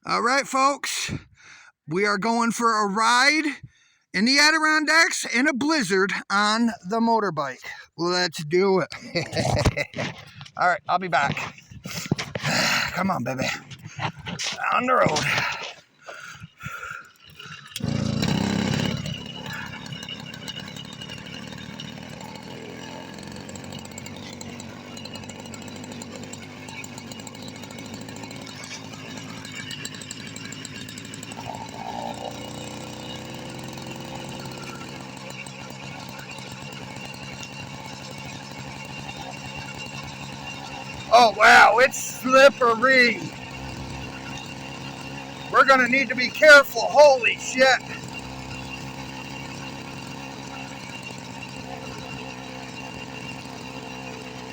All right, folks, we are going for a ride in the Adirondacks in a blizzard on the motorbike. Let's do it. All right, I'll be back. Come on, baby. On the road. Oh, wow, it's slippery. We're going to need to be careful. Holy shit.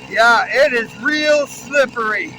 Yeah, it is real slippery.